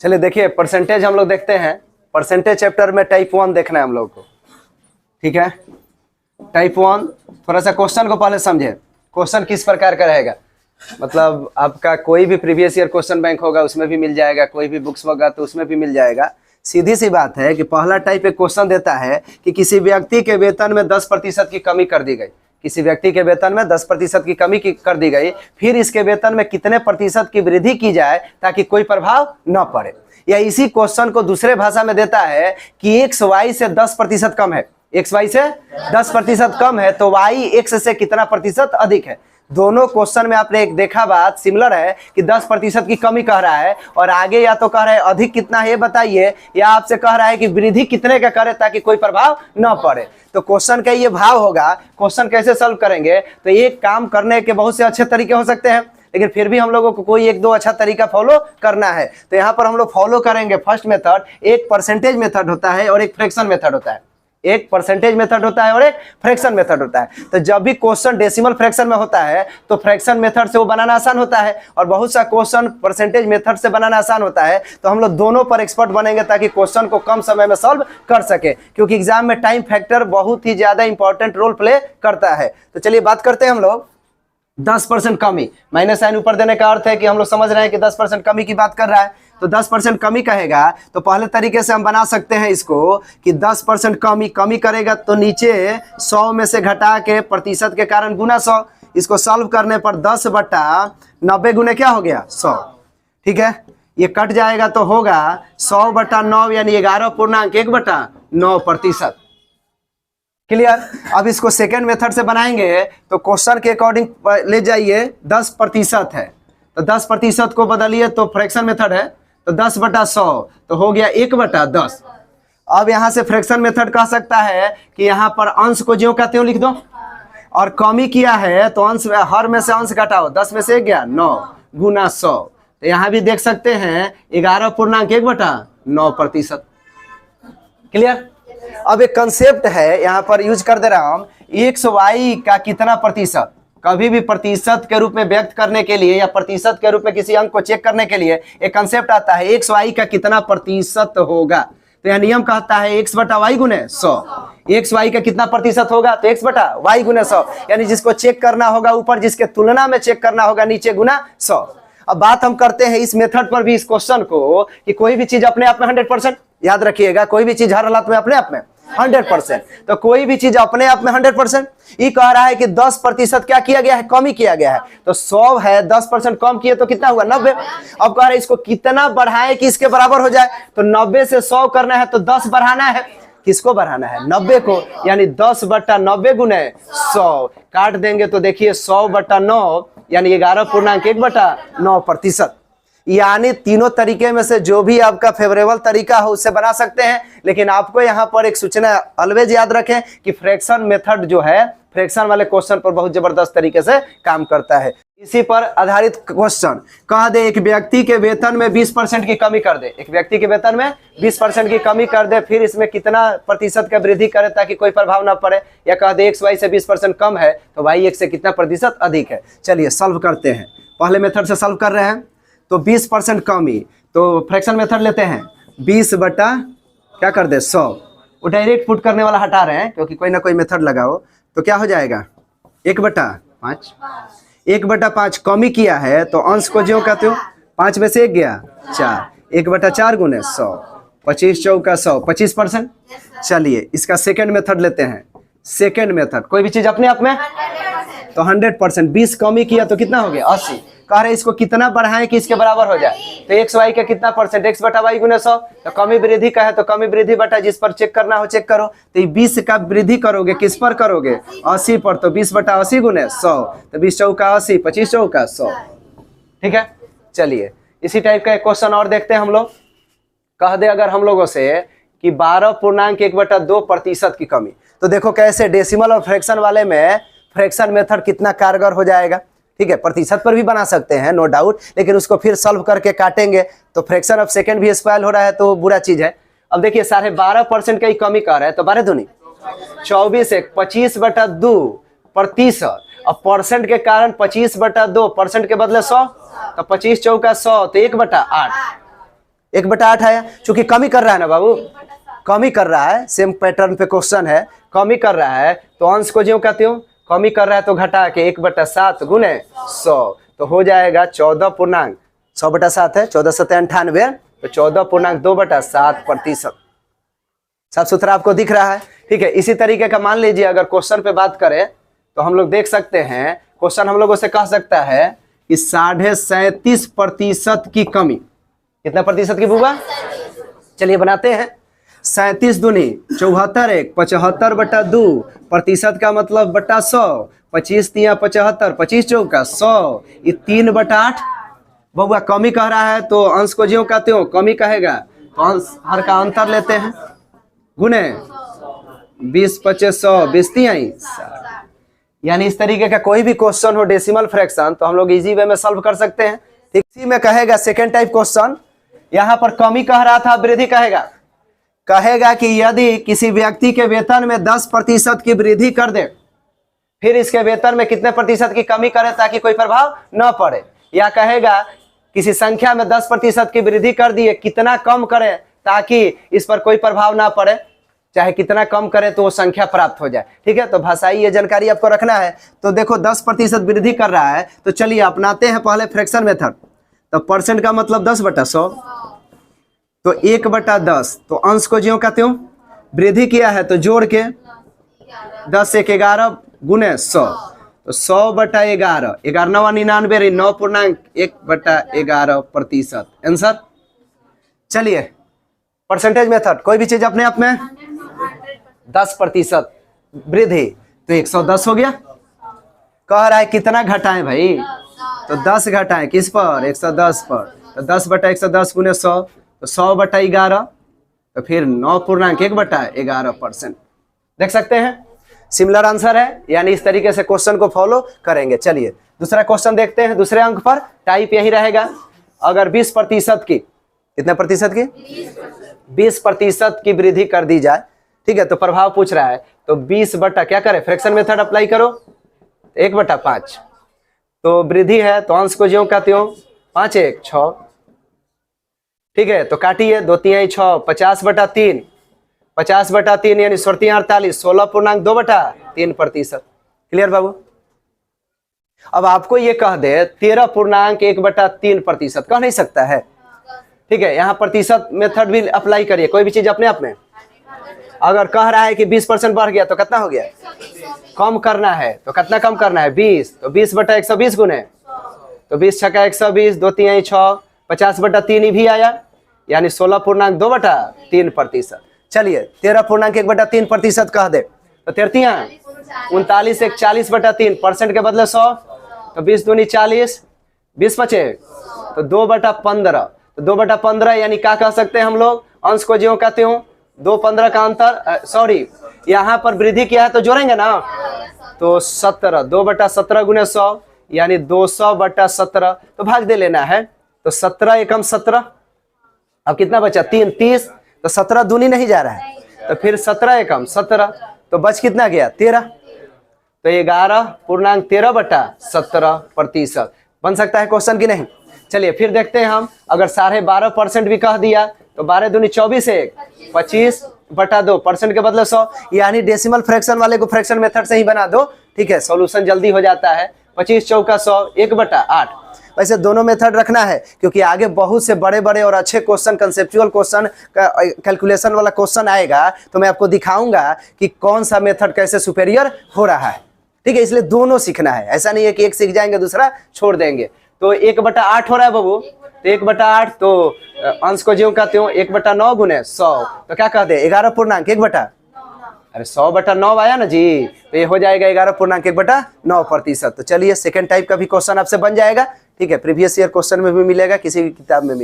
चलिए देखिए परसेंटेज हम लोग देखते हैं। परसेंटेज चैप्टर में टाइप 1 देखना है हम लोग को, ठीक है। टाइप 1 थोड़ा सा क्वेश्चन को पहले समझे। क्वेश्चन किस प्रकार का रहेगा, मतलब आपका कोई भी प्रीवियस ईयर क्वेश्चन बैंक होगा उसमें भी मिल जाएगा, कोई भी बुक्स होगा तो उसमें भी मिल जाएगा। सीधी सी बात है कि पहला टाइप एक क्वेश्चन देता है कि किसी व्यक्ति के वेतन में 10% की कमी कर दी गई। किसी व्यक्ति के वेतन में 10% की कमी कर दी गई, फिर इसके वेतन में कितने प्रतिशत की वृद्धि की जाए ताकि कोई प्रभाव न पड़े। या इसी क्वेश्चन को दूसरे भाषा में देता है कि एक्स वाई से 10% कम है, एक्स वाई से 10% कम है तो वाई एक्स से कितना प्रतिशत अधिक है। दोनों क्वेश्चन में आपने एक देखा बात सिमिलर है कि 10% की कमी कह रहा है और आगे या तो कह रहा है अधिक कितना है ये बताइए, या आपसे कह रहा है कि वृद्धि कितने का करे ताकि कोई प्रभाव न पड़े। तो क्वेश्चन का ये भाव होगा। क्वेश्चन कैसे सॉल्व करेंगे, तो एक काम करने के बहुत से अच्छे तरीके हो सकते हैं, लेकिन फिर भी हम लोगों को कोई एक दो अच्छा तरीका फॉलो करना है। तो यहाँ पर हम लोग फॉलो करेंगे फर्स्ट मेथड। एक परसेंटेज मेथड होता है और एक फ्रैक्शन मेथड होता है। एक परसेंटेज मेथड होता है और एक फ्रैक्शन मेथड होता है। तो जब भी क्वेश्चन डेसिमल फ्रैक्शन में होता है तो फ्रैक्शन मेथड से वो बनाना आसान होता है, और बहुत सा क्वेश्चन परसेंटेज मेथड से बनाना आसान होता है। तो हम लोग दोनों पर एक्सपर्ट बनेंगे ताकि क्वेश्चन को कम समय में सॉल्व कर सके, क्योंकि एग्जाम में टाइम फैक्टर बहुत ही ज्यादा इंपॉर्टेंट रोल प्ले करता है। तो चलिए बात करते हैं हम लोग 10% कमी। माइनस साइन ऊपर देने का अर्थ है कि हम लोग समझ रहे हैं कि 10% कमी की बात कर रहा है। तो 10% कमी कहेगा तो पहले तरीके से हम बना सकते हैं इसको कि 10% कमी करेगा तो नीचे 100 में से घटा के प्रतिशत के कारण गुना 100। इसको सॉल्व करने पर 10/90 गुने क्या हो गया 100, ठीक है। ये कट जाएगा तो होगा 100/9 यानी 11.1/9%। क्लियर। अब इसको सेकेंड मेथड से बनाएंगे तो क्वेश्चन के अकॉर्डिंग ले जाइए 10% है तो 10% को बदलिए तो फ्रैक्शन मेथड है तो 10/100 तो हो गया 1/10। अब यहाँ से फ्रैक्शन मेथड कह सकता है कि यहाँ पर अंश को ज्यों का त्यों लिख दो, और कमी किया है तो अंश हर में से अंश घटाओ, 10 में से 1 गया 9 गुना 100। तो यहाँ भी देख सकते हैं 11.1/9%। क्लियर। अब एक कंसेप्ट है यहाँ पर यूज कर दे रहा हूं, एक्स वाई का कितना प्रतिशत। कभी भी प्रतिशत के रूप में व्यक्त करने के लिए या प्रतिशत के रूप में किसी अंक को चेक करने के लिए एक कंसेप्ट आता है एक्स वाई का कितना प्रतिशत होगा। तो यह नियम कहता है x/y गुने 100। एक्स वाई का कितना प्रतिशत होगा तो x/y गुने 100, यानी जिसको चेक करना होगा ऊपर, जिसके तुलना में चेक करना होगा नीचे गुना 100। अब बात हम करते हैं इस मेथड पर भी इस क्वेश्चन को कि कोई भी चीज अपने आप में 100%, याद रखिएगा कोई भी चीज हर हालत में अपने आप में 100%। तो कोई भी चीज अपने आप में 100%। ये कह रहा है कि 10% क्या किया गया है, कमी किया गया है। तो 100 है 10% कम किए तो कितना हुआ 90। अब कह रहा है इसको कितना बढ़ाए कि इसके बराबर हो जाए, तो 90 से 100 करना है तो 10 बढ़ाना है। किसको बढ़ाना है 90 को, यानी 10/90 गुने 100 काट देंगे तो देखिए 100/9 यानी 11.1/9%। यानी तीनों तरीके में से जो भी आपका फेवरेबल तरीका हो उससे बना सकते हैं, लेकिन आपको यहाँ पर एक सूचना ऑलवेज याद रखें कि फ्रैक्शन मेथड जो है फ्रैक्शन वाले क्वेश्चन पर बहुत जबरदस्त तरीके से काम करता है। इसी पर आधारित क्वेश्चन कह दे एक व्यक्ति के वेतन में 20% की कमी कर दे, एक व्यक्ति के वेतन में 20% की कमी कर दे, फिर इसमें कितना प्रतिशत का वृद्धि करे ताकि कोई प्रभाव ना पड़े। या कह दे एक्स वाई से 20% कम है तो वाई एक्स से कितना प्रतिशत अधिक है। चलिए सॉल्व करते हैं। पहले मेथड से सॉल्व कर रहे हैं तो 20% कमी, तो फ्रैक्शन मेथड लेते हैं 20 बटा क्या कर दे 100। वो डायरेक्ट पुट करने वाला हटा रहे हैं क्योंकि कोई ना कोई मेथड लगाओ। तो क्या हो जाएगा 1/5, 1/5 कमी किया है तो अंश को ज्यों का त्यों, 5 में से 1 गया 4, 1/4 गुने 100, 25 चौका 100 25%। चलिए इसका सेकेंड मेथड लेते हैं। सेकेंड मेथड कोई भी चीज अपने आप में तो 100%। 20 कमी किया तो कितना हो गया 80। कह रहे इसको कितना बढ़ाएं कि इसके बराबर हो जाए, तो एक्स वाई का कितना परसेंट, x/y गुने 100। तो कमी वृद्धि का है तो कमी वृद्धि बटा जिस पर चेक करना हो चेक करो। तो 20 का वृद्धि करोगे किस पर करोगे 80 पर, तो 20/80 गुने 100, तो 20 चौका 80, 25 चौका 100। ठीक है। चलिए इसी टाइप का एक क्वेश्चन और देखते हैं हम लोग। कह दे अगर हम लोगों से कि 12.1/2% की कमी, तो देखो कैसे डेसिमल और फ्रैक्शन वाले में फ्रैक्शन मेथड कितना कारगर हो जाएगा। ठीक है, प्रतिशत पर भी बना सकते हैं नो डाउट, लेकिन उसको फिर सॉल्व करके काटेंगे तो फ्रैक्शन ऑफ सेकंड भी स्पॉइल हो रहा है तो बुरा चीज है। अब देखिए 12.5% का ही कमी कर रहा है तो 12 दूनी 24, 25/2%। अब परसेंट के कारण 25/2, परसेंट के बदले 100, तो 25 चौका 100 तो 1/8। 1/8 आया, चूंकि कमी कर रहा है ना बाबू, कमी कर रहा है, सेम पैटर्न पे क्वेश्चन है, कमी कर रहा है तो अंश को ज्यों का त्यों, कमी कर रहा है तो घटा के 1/7 गुने 100 तो हो जाएगा 14 100/7 है, 14×7 = 98, तो 14.2/7%। साफ सुथरा आपको दिख रहा है, ठीक है। इसी तरीके का मान लीजिए अगर क्वेश्चन पे बात करें तो हम लोग देख सकते हैं, क्वेश्चन हम लोगों से कह सकता है कि 37.5% की कमी, कितना प्रतिशत की बुआ, चलिए बनाते हैं। 37 दूनी 74 1 75/2 प्रतिशत का मतलब बटा 100, 25 तिया 75, 25 चौका 100, ये 3/8। बउआ कमी कह रहा है तो अंश को ज्यों का त्यों कमी कहेगा, तो अंश हर का अंतर लेते हैं, गुने 20 25 100 20 तिया 60। यानी इस तरीके का कोई भी क्वेश्चन हो डेसिमल फ्रैक्शन तो हम लोग इजी वे में सॉल्व कर सकते हैं। ठीक, इसी में कहेगा सेकेंड टाइप क्वेश्चन, यहां पर कमी कह रहा था, वृद्धि कहेगा कि यदि किसी व्यक्ति के वेतन में 10% की वृद्धि कर दे, फिर इसके वेतन में कितने प्रतिशत की कमी करे ताकि कोई प्रभाव न पड़े, या कहेगा किसी संख्या में 10% की वृद्धि कर दिए, कितना कम करे ताकि इस पर कोई प्रभाव ना पड़े, चाहे कितना कम करे तो वो संख्या प्राप्त हो जाए। ठीक है, तो भाषाई ये जानकारी आपको रखना है। तो देखो 10% वृद्धि कर रहा है, तो चलिए अपनाते हैं पहले फ्रैक्शन मेथड। तो परसेंट का मतलब 10/100, तो 1/10, तो अंश को ज्यों का त्यों, वृद्धि किया है तो जोड़ के 10 1 11 गुने 100, तो 100/11, 11×9 = 99, 9.1/11%। आंसर। चलिए परसेंटेज मेथड, कोई भी चीज अपने आप में 10% वृद्धि तो 110 हो गया। कह रहा है कितना घटाएं भाई, तो 10 घटाएं किस पर, 110 पर, तो 10/110 गुने 100, तो 100/11, तो फिर 9.1/11%। देख सकते हैं सिमिलर आंसर है, यानी इस तरीके से क्वेश्चन को फॉलो करेंगे। चलिए दूसरा क्वेश्चन देखते हैं। दूसरे अंक पर टाइप यही रहेगा, अगर 20% की, कितने प्रतिशत की, 20% की वृद्धि कर दी जाए, ठीक है, तो प्रभाव पूछ रहा है, तो 20 बटा क्या करें, फ्रैक्शन मेथड अप्लाई करो, 1/5, तो वृद्धि है तो अंश को ज्यों का त्यों, 5 1 6, ठीक है, तो काटिए 2 3 6, 50/3, 50/3 यानी 48 16.2/3%। क्लियर बाबू। अब आपको ये कह दे 13.1/3%, कह नहीं सकता है, ठीक है। यहाँ प्रतिशत मेथड भी अप्लाई करिए, कोई भी चीज अपने आप में। अगर कह रहा है कि 20% बढ़ गया तो कितना हो गया, कम करना है तो कितना कम करना है, 20, तो 20/120 गुने, तो 20 छक्का 120, 2 3 6, 50/3 ही भी आया, यानी 16.2/3%। चलिए 13.1/3% कह दे, तो 33 39 1 40/3, परसेंट के बदले 100, तो 20 दूनी 40, 20 बचे तो 2/15, तो 2/15 यानी क्या कह सकते हैं हम लोग, अंश को ज्यों कहते हो 2 15 का अंतर, सॉरी यहाँ पर वृद्धि किया है तो जोड़ेंगे ना, तो 17, 2/17 गुने 100 यानी 200/17, तो भाग दे लेना है, तो 17 एकम 17, अब कितना बचा 3 30, तो 17 दूनी नहीं जा रहा है, तो फिर 17 एकम 17, तो बच कितना गया 13, तो 11.13/17% बन सकता है क्वेश्चन की नहीं। चलिए फिर देखते हैं हम, अगर 12.5% भी कह दिया तो 12 दूनी 24 1 25/2, परसेंट के बदले 100, यानी डेसिमल फ्रैक्शन वाले को फ्रैक्शन मेथड से ही बना दो, ठीक है, सॉल्यूशन जल्दी हो जाता है। 25 चौका 100, 1/8। वैसे दोनों मेथड रखना है क्योंकि आगे बहुत से बड़े बड़े और अच्छे क्वेश्चन, कंसेप्चुअल क्वेश्चन, कैलकुलेशन वाला क्वेश्चन आएगा, तो मैं आपको दिखाऊंगा कि कौन सा मेथड कैसे सुपेरियर हो रहा है, ठीक है। इसलिए दोनों सीखना है, ऐसा नहीं है कि एक सीख जाएंगे दूसरा छोड़ देंगे। तो 1/8 हो रहा है बाबू, तो 1/8, तो अंश को ज्यों का त्यों 1/9 गुने 100, तो क्या कहते हैं 11.1/, अरे 100/9 आया ना जी, तो ये हो जाएगा 11.1/9%। तो चलिए सेकंड टाइप का भी क्वेश्चन आपसे बन जाएगा, ठीक है, प्रीवियस ईयर क्वेश्चन में भी मिलेगा, किसी की किताब में मिलेगा।